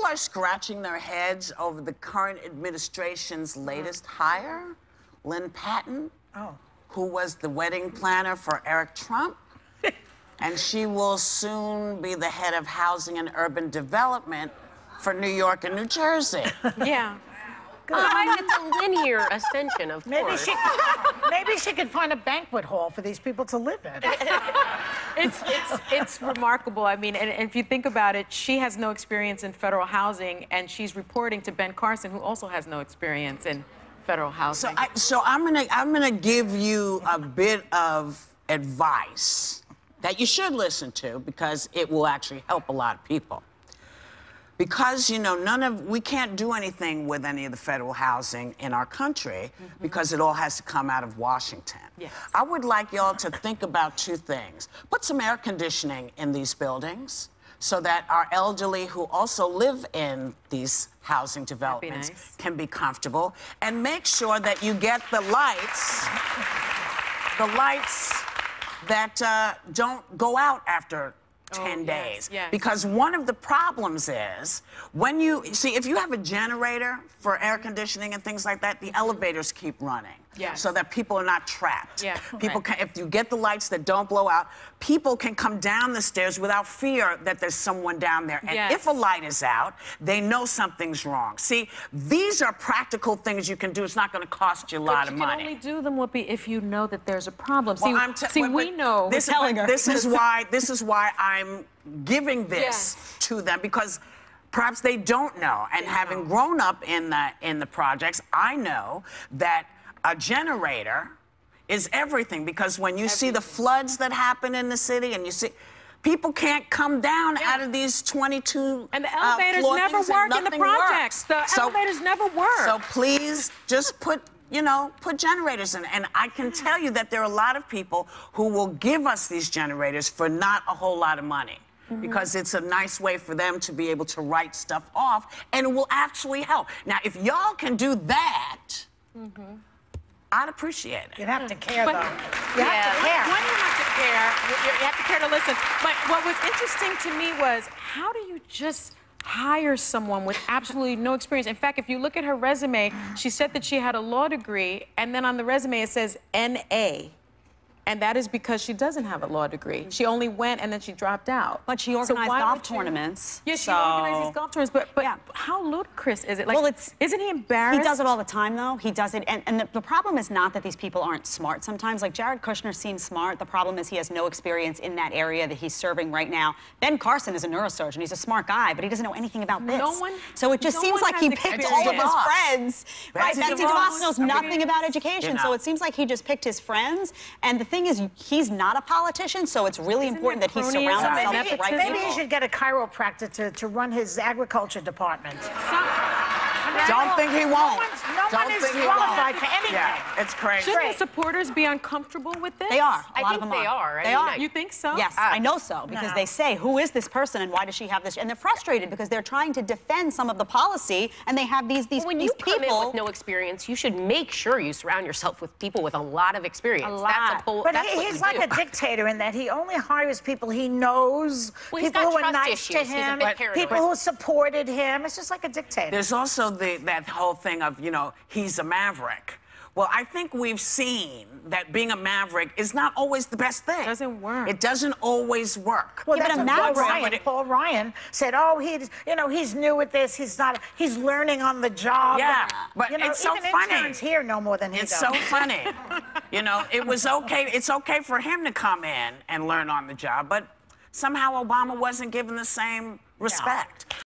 people are scratching their heads over the current administration's latest hire, Lynn Patton, who was the wedding planner for Eric Trump. And she will soon be the head of housing and urban development for New York and New Jersey. Yeah. It's a linear ascension, of course. Maybe she could find a banquet hall for these people to live in. It's remarkable. I mean, and if you think about it, she has no experience in federal housing, and she's reporting to Ben Carson, who also has no experience in federal housing. So I'm gonna give you a bit of advice that you should listen to, because it will actually help a lot of people. Because, you know, we can't do anything with any of the federal housing in our country because it all has to come out of Washington. Yes. I would like y'all to think about two things. Put some air conditioning in these buildings so that our elderly who also live in these housing developments can be comfortable, and make sure that you get the lights that don't go out after 10 days. Yes. Because one of the problems is, when if you have a generator for air conditioning and things like that, the elevators keep running. Yes. So that people are not trapped. Yeah. People can, if you get the lights that don't blow out, people can come down the stairs without fear that there's someone down there. And if a light is out, they know something's wrong. See, these are practical things you can do. It's not going to cost you a lot of money. But you can only do them, Whoopi, if you know that there's a problem. Well, we know. This is why I'm giving this to them, because perhaps they don't know. And having grown up in the projects, I know that a generator is everything, because when you see the floods that happen in the city, and you see people can't come down out of these 22 and the elevators never work in the projects. The elevators never work. So please just put generators in. And I can tell you that there are a lot of people who will give us these generators for not a whole lot of money. Because it's a nice way for them to be able to write stuff off, and it will actually help. Now, if y'all can do that, I'd appreciate it. You'd have to care, though. You have to care. When you have to care, you have to care to listen. But what was interesting to me was, how do you just hire someone with absolutely no experience? In fact, if you look at her resume, she said that she had a law degree, and then on the resume it says N.A., and that is because she doesn't have a law degree. She only went and then she dropped out. But she organized golf tournaments. Yes, she organized these golf tournaments. But how ludicrous is it? Like, well, isn't he embarrassed? He does it all the time, though. He does it. And the problem is not that these people aren't smart sometimes. Like, Jared Kushner seems smart. The problem is he has no experience in that area that he's serving right now. Ben Carson is a neurosurgeon. He's a smart guy, but he doesn't know anything about this. So it just seems like he picked all of his friends. Right, Betsy DeVos knows nothing about education. So it seems like he just picked his friends. And the thing is, he's not a politician, so it's really important that he surrounds himself with the right people. Maybe he should get a chiropractor to run his agriculture department. Don't think he won't. No one is qualified for anything. Yeah, it's crazy. Shouldn't the supporters be uncomfortable with this? They are. I think they are. They are. You think so? Yes, I know so, because they say, who is this person and why does she have this? And they're frustrated because they're trying to defend some of the policy, and they have these people. When you come in with no experience, you should make sure you surround yourself with people with a lot of experience. A lot. But he's like a dictator in that he only hires people he knows, people who are nice to him, people who supported him. It's just like a dictator. There's also that whole thing of, he's a maverick. Well, I think we've seen that being a maverick is not always the best thing. It doesn't work. It doesn't always work. Well, that's what Paul Ryan said, he's new at this, he's learning on the job. Yeah, but it's so funny. Interns here know more than he does. It's so funny. It's okay for him to come in and learn on the job, but somehow Obama wasn't given the same respect.